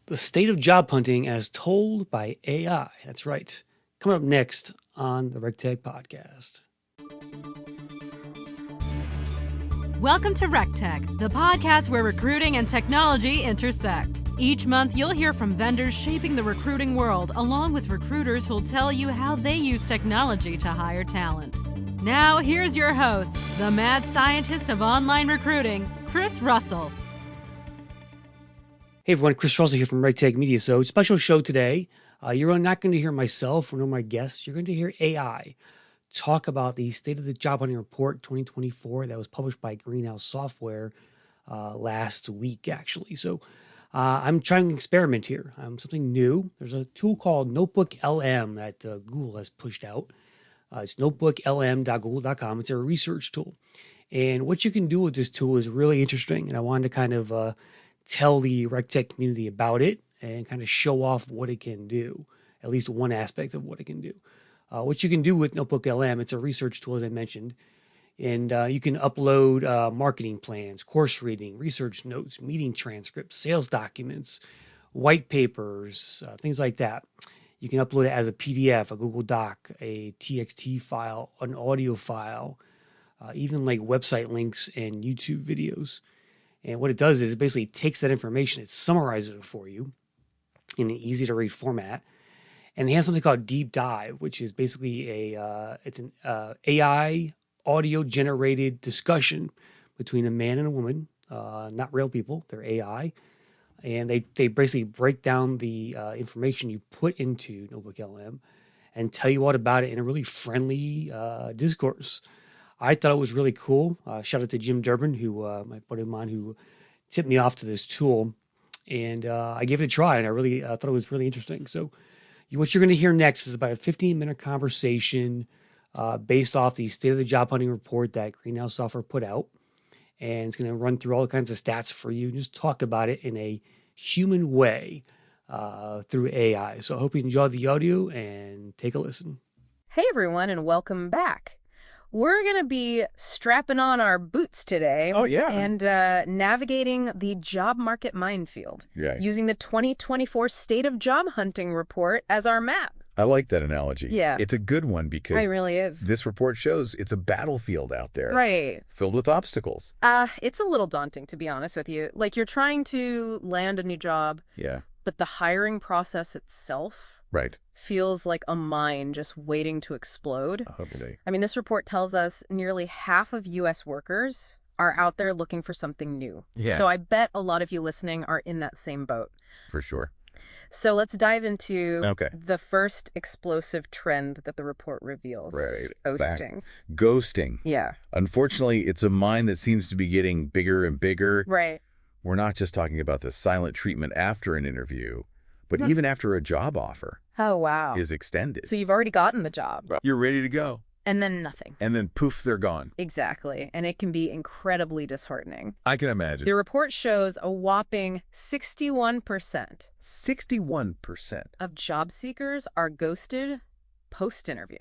The state of job hunting as told by AI. That's right. Coming up next on the RecTech podcast. Welcome to RecTech, the podcast where recruiting and technology intersect. Each month, you'll hear from vendors shaping the recruiting world, along with recruiters who'll tell you how they use technology to hire talent. Now, here's your host, the mad scientist of online recruiting, Chris Russell. Hey everyone, Chris Russell here from RecTech Media. So, special show today. You're not going to hear myself or my guests. You're going to hear AI talk about the State of the Job Hunting Report 2024 that was published by Greenhouse Software last week, actually. So, I'm trying to experiment here. Something new. There's a tool called Notebook LM that Google has pushed out. It's notebooklm.google.com. It's a research tool. And what you can do with this tool is really interesting. And I wanted to kind of tell the RecTech community about it and kind of show off what it can do, at least one aspect of what it can do. What you can do with Notebook LM, it's a research tool, as I mentioned, and you can upload marketing plans, course reading, research notes, meeting transcripts, sales documents, white papers, things like that. You can upload it as a PDF, a Google Doc, a TXT file, an audio file, even like website links and YouTube videos. And what it does is it basically takes that information, it summarizes it for you in an easy to read format. And it has something called Deep Dive, which is basically it's an AI audio generated discussion between a man and a woman, not real people, they're AI. And they basically break down the information you put into Notebook LM and tell you all about it in a really friendly discourse. I thought it was really cool. Shout out to Jim Durbin, who my buddy of mine, who tipped me off to this tool, and I gave it a try, and I really thought it was really interesting. So, what you're going to hear next is about a 15-minute conversation based off the State of the Job Hunting Report that Greenhouse Software put out, and it's going to run through all kinds of stats for you and just talk about it in a human way through AI. So, I hope you enjoy the audio and take a listen. Hey everyone, and welcome back. We're going to be strapping on our boots today. Oh, yeah. And navigating the job market minefield. Yeah. Using the 2024 State of Job Hunting Report as our map. I like that analogy. Yeah. It's a good one because It really is. this report shows it's a battlefield out there. Right. Filled with obstacles. It's a little daunting, to be honest with you. Like, you're trying to land a new job, Yeah. but the hiring process itself Right. feels like a mine just waiting to explode. Okay. I mean, this report tells us nearly half of U.S. workers are out there looking for something new. Yeah. So I bet a lot of you listening are in that same boat. For sure. So let's dive into Okay. the first explosive trend that the report reveals. Right. Ghosting. Ghosting. Yeah. Unfortunately, it's a mine that seems to be getting bigger and bigger. Right. We're not just talking about the silent treatment after an interview, but even after a job offer Oh, wow. is extended. So you've already gotten the job. You're ready to go. And then nothing. And then poof, they're gone. Exactly. And it can be incredibly disheartening. I can imagine. The report shows a whopping 61% 61%. of job seekers are ghosted post-interview.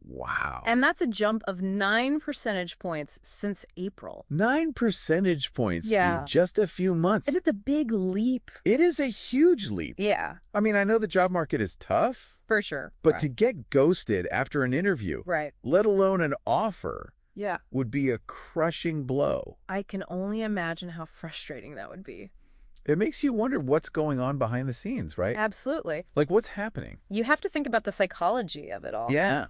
Wow. And that's a jump of 9 percentage points since April. 9 percentage points Yeah. in just a few months. And it's a big leap. It is a huge leap. Yeah, I mean, I know the job market is tough, for sure. but right. to get ghosted after an interview, Right. let alone an offer, Yeah. would be a crushing blow. I can only imagine how frustrating that would be. It makes you wonder what's going on behind the scenes, right? Absolutely. Like, what's happening? You have to think about the psychology of it all. Yeah.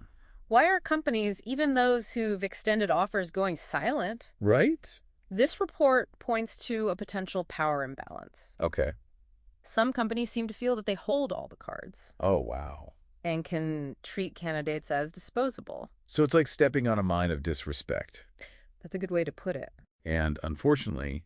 Why are companies, even those who've extended offers, going silent? Right? This report points to a potential power imbalance. Okay. Some companies seem to feel that they hold all the cards Oh, wow. and can treat candidates as disposable. So it's like stepping on a mine of disrespect. That's a good way to put it. And unfortunately,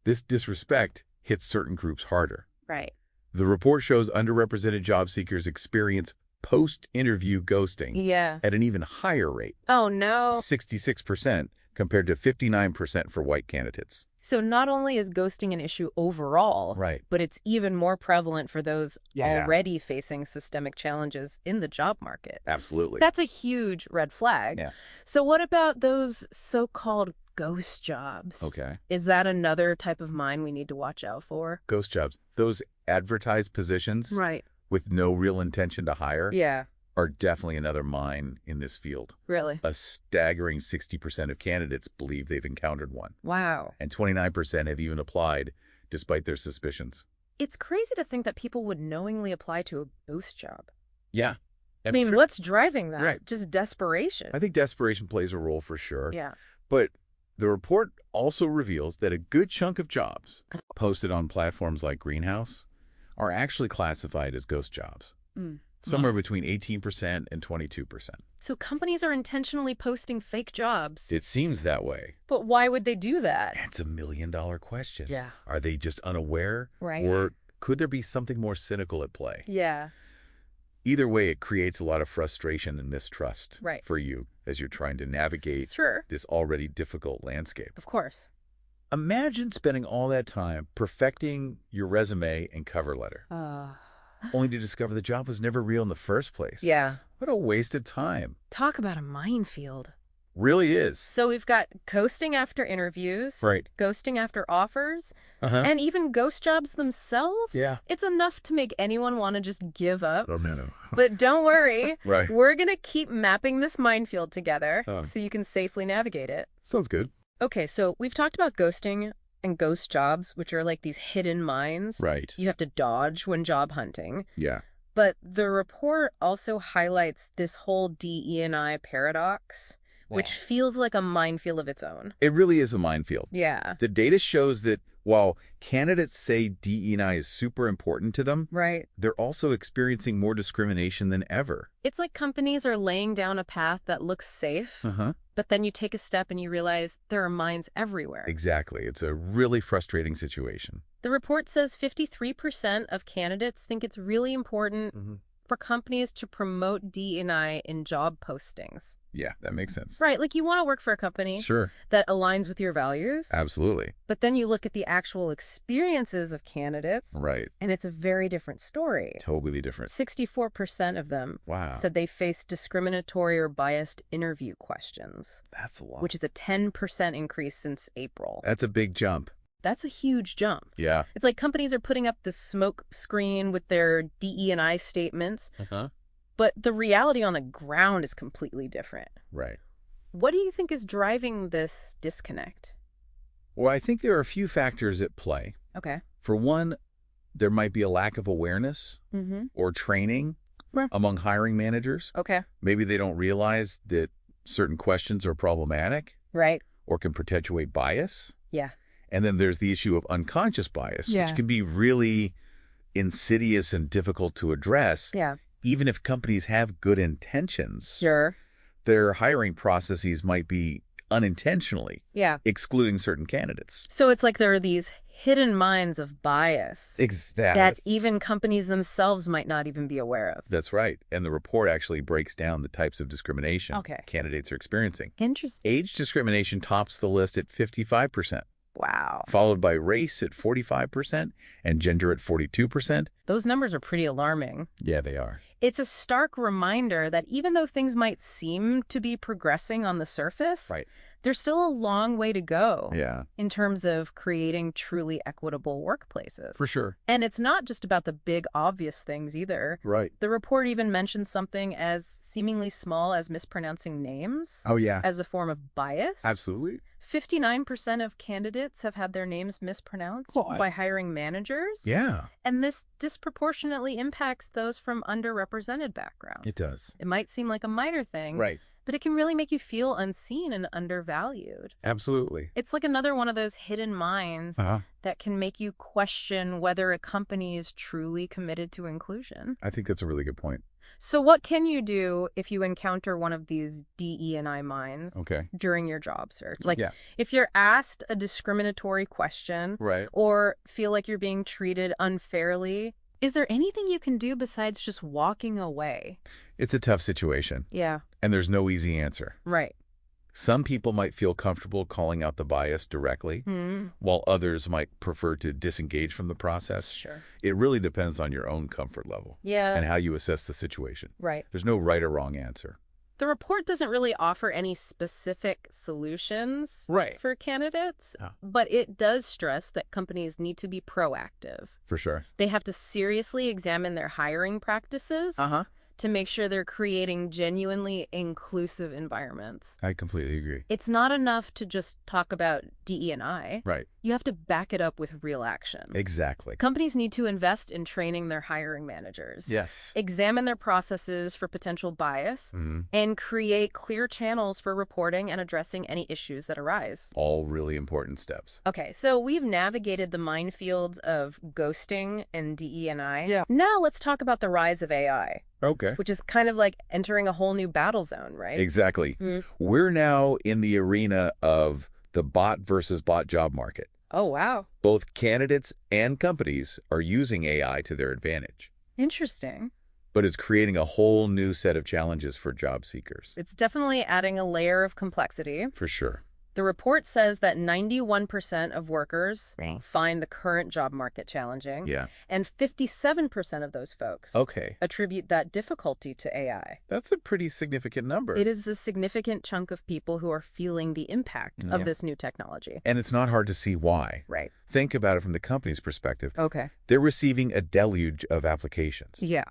this disrespect hits certain groups harder. Right. The report shows underrepresented job seekers experience post-interview ghosting Yeah. at an even higher rate, Oh, no. 66% compared to 59% for white candidates. So not only is ghosting an issue overall, Right. but it's even more prevalent for those Yeah. already facing systemic challenges in the job market. Absolutely. That's a huge red flag. Yeah. So what about those so-called ghost jobs. Okay. Is that another type of mine we need to watch out for? Ghost jobs. Those advertised positions Right. with no real intention to hire Yeah, are definitely another mine in this field. really. A staggering 60% of candidates believe they've encountered one, Wow. and 29% have even applied despite their suspicions. It's crazy to think that people would knowingly apply to a ghost job. Yeah. I mean, what's driving that? Right. Just desperation. I think desperation plays a role for sure. Yeah. But the report also reveals that a good chunk of jobs posted on platforms like Greenhouse are actually classified as ghost jobs, somewhere between 18% and 22%. So companies are intentionally posting fake jobs. It seems that way. But why would they do that? It's a $1 million question. Yeah. Are they just unaware? Right. Or could there be something more cynical at play? Yeah. Either way, it creates a lot of frustration and mistrust Right. for you as you're trying to navigate Sure. this already difficult landscape. Of course. Imagine spending all that time perfecting your resume and cover letter, only to discover the job was never real in the first place. Yeah. What a waste of time. Talk about a minefield. Really is. So we've got ghosting after interviews, Right. ghosting after offers, Uh-huh. and even ghost jobs themselves. Yeah. It's enough to make anyone want to just give up. Oh, man. But don't worry. Right. We're going to keep mapping this minefield together Oh. so you can safely navigate it. Sounds good. Okay, so we've talked about ghosting and ghost jobs, which are like these hidden mines Right. you have to dodge when job hunting. Yeah. But the report also highlights this whole DE&I paradox, which feels like a minefield of its own. It really is a minefield. Yeah. The data shows that while candidates say DE&I is super important to them, Right. they're also experiencing more discrimination than ever. It's like companies are laying down a path that looks safe, Uh-huh. but then you take a step and you realize there are mines everywhere. Exactly. It's a really frustrating situation. The report says 53% of candidates think it's really important for companies to promote DE&I in job postings. Yeah, that makes sense. Right, like you want to work for a company Sure. that aligns with your values, Absolutely. but then you look at the actual experiences of candidates, Right. and it's a very different story. Totally different. 64% of them Wow. said they faced discriminatory or biased interview questions, That's a lot. which is a 10% increase since April. That's a big jump. That's a huge jump. Yeah. It's like companies are putting up this smoke screen with their DE&I statements, Uh-huh. but the reality on the ground is completely different. Right. What do you think is driving this disconnect? Well, I think there are a few factors at play. Okay. For one, there might be a lack of awareness Mm-hmm. or training Right. among hiring managers. Okay. Maybe they don't realize that certain questions are problematic Right. or can perpetuate bias. Yeah. And then there's the issue of unconscious bias, Yeah. which can be really insidious and difficult to address. Yeah. Even if companies have good intentions, Sure. their hiring processes might be unintentionally Yeah. excluding certain candidates. So it's like there are these hidden mines of bias that Exactly. even companies themselves might not even be aware of. That's right. And the report actually breaks down the types of discrimination Okay. candidates are experiencing. Interesting. Age discrimination tops the list at 55%, Wow. followed by race at 45% and gender at 42%. Those numbers are pretty alarming. Yeah, they are. It's a stark reminder that even though things might seem to be progressing on the surface, Right. there's still a long way to go Yeah, in terms of creating truly equitable workplaces. for sure. And it's not just about the big obvious things either. Right. The report even mentions something as seemingly small as mispronouncing names Oh, yeah. as a form of bias. Absolutely. 59% of candidates have had their names mispronounced Well, by hiring managers. Yeah, And this disproportionately impacts those from underrepresented backgrounds. it does. It might seem like a minor thing, Right. but it can really make you feel unseen and undervalued. Absolutely. It's like another one of those hidden mines Uh-huh. that can make you question whether a company is truly committed to inclusion. I think that's a really good point. So what can you do if you encounter one of these DE&I mines Okay. during your job search? Like Yeah. if you're asked a discriminatory question Right. or feel like you're being treated unfairly, is there anything you can do besides just walking away? It's a tough situation, Yeah, and there's no easy answer. right. Some people might feel comfortable calling out the bias directly, while others might prefer to disengage from the process. Sure. It really depends on your own comfort level Yeah, and how you assess the situation. right. There's no right or wrong answer. The report doesn't really offer any specific solutions Right. for candidates, Oh. but it does stress that companies need to be proactive. For sure. They have to seriously examine their hiring practices Uh-huh. to make sure they're creating genuinely inclusive environments. I completely agree. It's not enough to just talk about DE&I. Right. You have to back it up with real action. Exactly. Companies need to invest in training their hiring managers. Yes. Examine their processes for potential bias, Mhm. and create clear channels for reporting and addressing any issues that arise. All really important steps. Okay, so we've navigated the minefields of ghosting and DE&I. Yeah. Now let's talk about the rise of AI, Okay. which is kind of like entering a whole new battle zone, right? Exactly. Mm. We're now in the arena of the bot versus bot job market. Oh, wow. Both candidates and companies are using AI to their advantage, Interesting. but it's creating a whole new set of challenges for job seekers. It's definitely adding a layer of complexity. For sure. The report says that 91% of workers Right. find the current job market challenging, Yeah. and 57% of those folks Okay. attribute that difficulty to AI. That's a pretty significant number. It is a significant chunk of people who are feeling the impact Yeah. of this new technology. And it's not hard to see why. Right. Think about it from the company's perspective. Okay. They're receiving a deluge of applications. Yeah.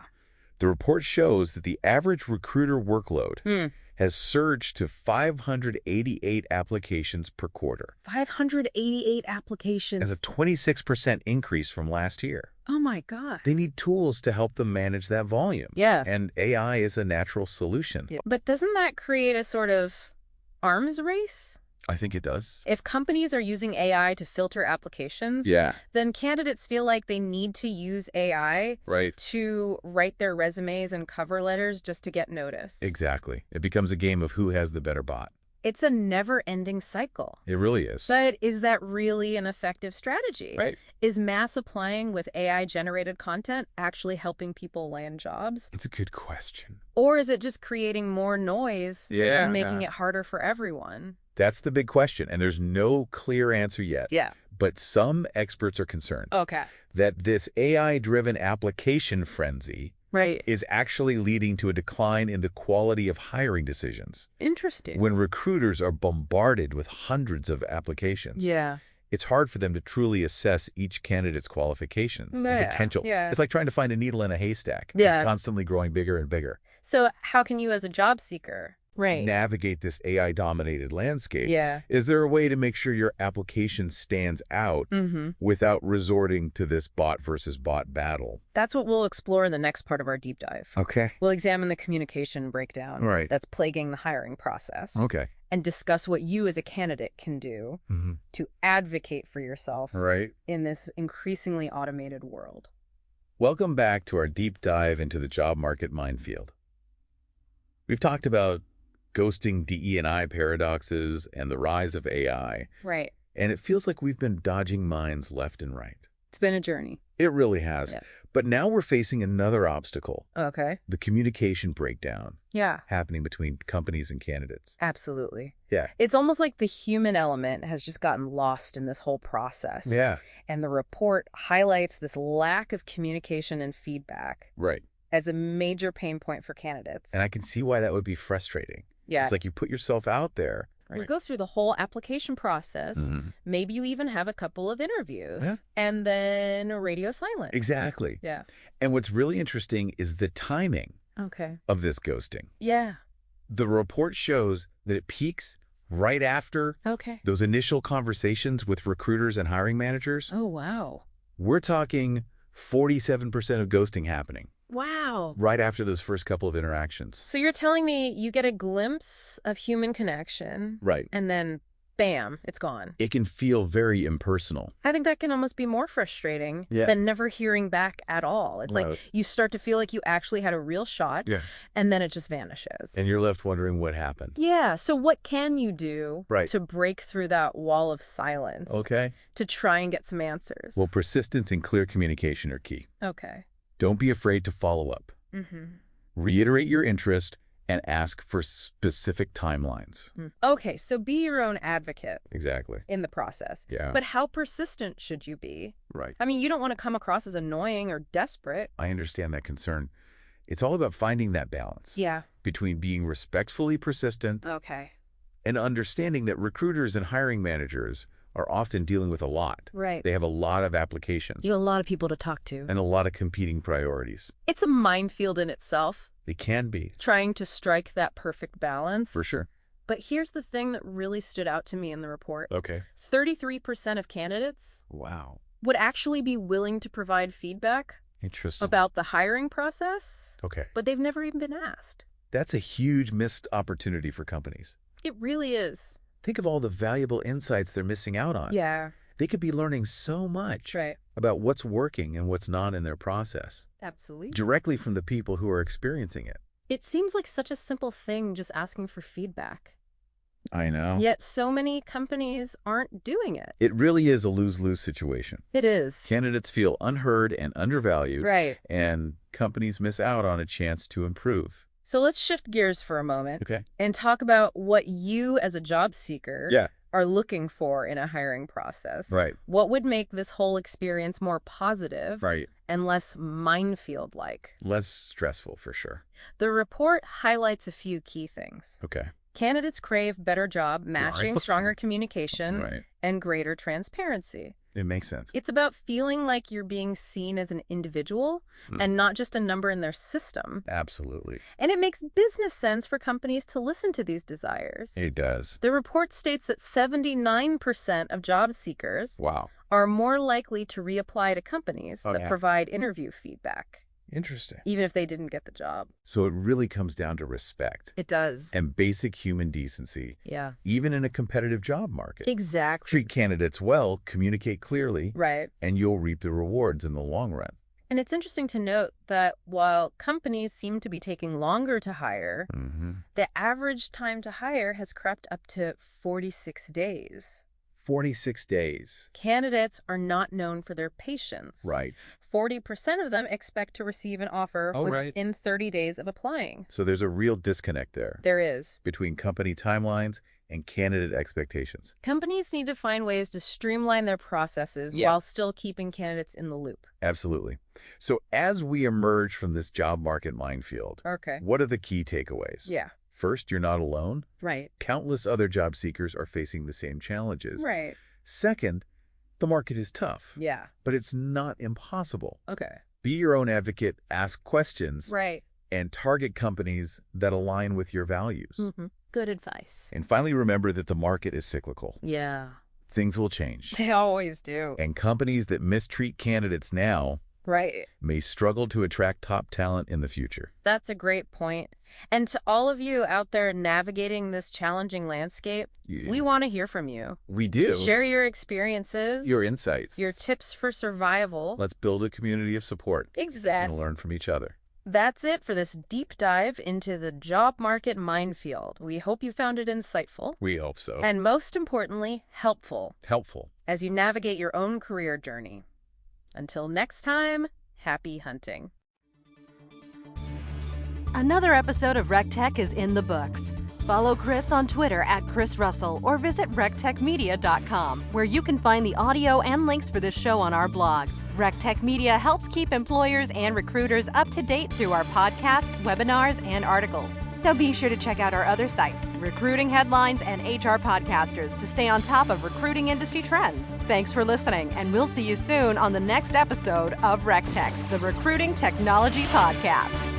The report shows that the average recruiter workload Hmm. has surged to 588 applications per quarter. 588 applications. As a 26% increase from last year. Oh my God. They need tools to help them manage that volume. Yeah. And AI is a natural solution. Yeah. But doesn't that create a sort of arms race? I think it does. If companies are using AI to filter applications, Yeah, then candidates feel like they need to use AI right. to write their resumes and cover letters just to get noticed. Exactly. It becomes a game of who has the better bot. It's a never-ending cycle. It really is. But is that really an effective strategy? Right. Is mass applying with AI-generated content actually helping people land jobs? It's a good question. Or is it just creating more noise Yeah. and making it harder for everyone? That's the big question, and there's no clear answer yet. Yeah. But some experts are concerned Okay. that this AI-driven application frenzy Right. is actually leading to a decline in the quality of hiring decisions. Interesting. When recruiters are bombarded with hundreds of applications, Yeah. it's hard for them to truly assess each candidate's qualifications and Yeah, potential. yeah. It's like trying to find a needle in a haystack. Yeah. It's constantly growing bigger and bigger. So how can you as a job seeker Navigate this AI-dominated landscape? Yeah. Is there a way to make sure your application stands out Mm-hmm. without resorting to this bot versus bot battle? That's what we'll explore in the next part of our deep dive. Okay. We'll examine the communication breakdown Right. that's plaguing the hiring process Okay. and discuss what you as a candidate can do Mm-hmm. to advocate for yourself Right. in this increasingly automated world. Welcome back to our deep dive into the job market minefield. We've talked about ghosting DE&I paradoxes and the rise of AI, Right. and it feels like we've been dodging mines left and right. It's been a journey. It really has. Yeah. But now we're facing another obstacle, Okay. the communication breakdown Yeah. happening between companies and candidates. Absolutely. Yeah. It's almost like the human element has just gotten lost in this whole process. Yeah. And the report highlights this lack of communication and feedback Right. as a major pain point for candidates. And I can see why that would be frustrating. Yeah. It's like you put yourself out there. You go through the whole application process. Mhm. Maybe you even have a couple of interviews. Yeah. And then radio silence. Exactly. Yeah. And what's really interesting is the timing Okay. of this ghosting. Yeah. The report shows that it peaks right after Okay. those initial conversations with recruiters and hiring managers. Oh, wow. We're talking 47% of ghosting happening Wow. right after those first couple of interactions. So you're telling me you get a glimpse of human connection Right. and then bam, it's gone. It can feel very impersonal. I think that can almost be more frustrating Yeah. than never hearing back at all. It's Right. like you start to feel like you actually had a real shot Yeah. and then it just vanishes. And you're left wondering what happened. Yeah. So what can you do Right. to break through that wall of silence Okay. to try and get some answers? Well, persistence and clear communication are key. Okay. Don't be afraid to follow up. Mm-hmm. Reiterate your interest and ask for specific timelines. Okay. So be your own advocate Exactly. in the process. Yeah. But how persistent should you be? Right. I mean, you don't want to come across as annoying or desperate. I understand that concern. It's all about finding that balance. Yeah. between being respectfully persistent Okay. and understanding that recruiters and hiring managers are often dealing with a lot. Right. They have a lot of applications You have a lot of people to talk to. and a lot of competing priorities. It's a minefield in itself, They can be, trying to strike that perfect balance. for sure. But here's the thing that really stood out to me in the report. Okay. 33% of candidates Wow. would actually be willing to provide feedback Interesting. about the hiring process, Okay. but they've never even been asked. That's a huge missed opportunity for companies. It really is. Think of all the valuable insights they're missing out on. Yeah. They could be learning so much Right. about what's working and what's not in their process Absolutely. directly from the people who are experiencing it. It seems like such a simple thing, just asking for feedback. I know. Yet so many companies aren't doing it. It really is a lose-lose situation. It is. Candidates feel unheard and undervalued, Right. and companies miss out on a chance to improve. So let's shift gears for a moment Okay. and talk about what you as a job seeker Yeah. are looking for in a hiring process. Right. What would make this whole experience more positive Right. and less minefield-like? Less stressful for sure. The report highlights a few key things. Okay. Candidates crave better job matching, Right. stronger communication, Right. and greater transparency. It makes sense. It's about feeling like you're being seen as an individual and not just a number in their system. Absolutely. And it makes business sense for companies to listen to these desires. It does. The report states that 79% of job seekers Wow. are more likely to reapply to companies Oh, that yeah. provide interview feedback, Interesting. even if they didn't get the job. So it really comes down to respect It does. and basic human decency, Yeah. even in a competitive job market. Exactly. Treat candidates well, communicate clearly, Right. and you'll reap the rewards in the long run. And it's interesting to note that while companies seem to be taking longer to hire, the average time to hire has crept up to 46 days. 46 days. Candidates are not known for their patience. Right. 40% of them expect to receive an offer Oh, right. within 30 days of applying. So there's a real disconnect there There is. between company timelines and candidate expectations. Companies need to find ways to streamline their processes Yeah. while still keeping candidates in the loop. Absolutely. So as we emerge from this job market minefield, Okay. what are the key takeaways? Yeah. First, you're not alone. Right. Countless other job seekers are facing the same challenges. Right. Second, the market is tough, Yeah. but it's not impossible. Okay. Be your own advocate, ask questions, Right. and target companies that align with your values. Mm-hmm. Good advice. And finally, remember that the market is cyclical. Yeah. Things will change. They always do. And companies that mistreat candidates now Right. may struggle to attract top talent in the future. That's a great point. And to all of you out there navigating this challenging landscape, Yeah. we want to hear from you. We do. Share your experiences, Your insights. your tips for survival. Let's build a community of support and Exactly. learn from each other. That's it for this deep dive into the job market minefield. We hope you found it insightful We hope so. and, most importantly, helpful Helpful. as you navigate your own career journey. Until next time, happy hunting. Another episode of RecTech is in the books. Follow Chris on Twitter at Chris Russell or visit rectechmedia.com, where you can find the audio and links for this show on our blog. RecTech Media helps keep employers and recruiters up to date through our podcasts, webinars, and articles. So be sure to check out our other sites, Recruiting Headlines and HR Podcasters, to stay on top of recruiting industry trends. Thanks for listening, and we'll see you soon on the next episode of RecTech, the Recruiting Technology Podcast.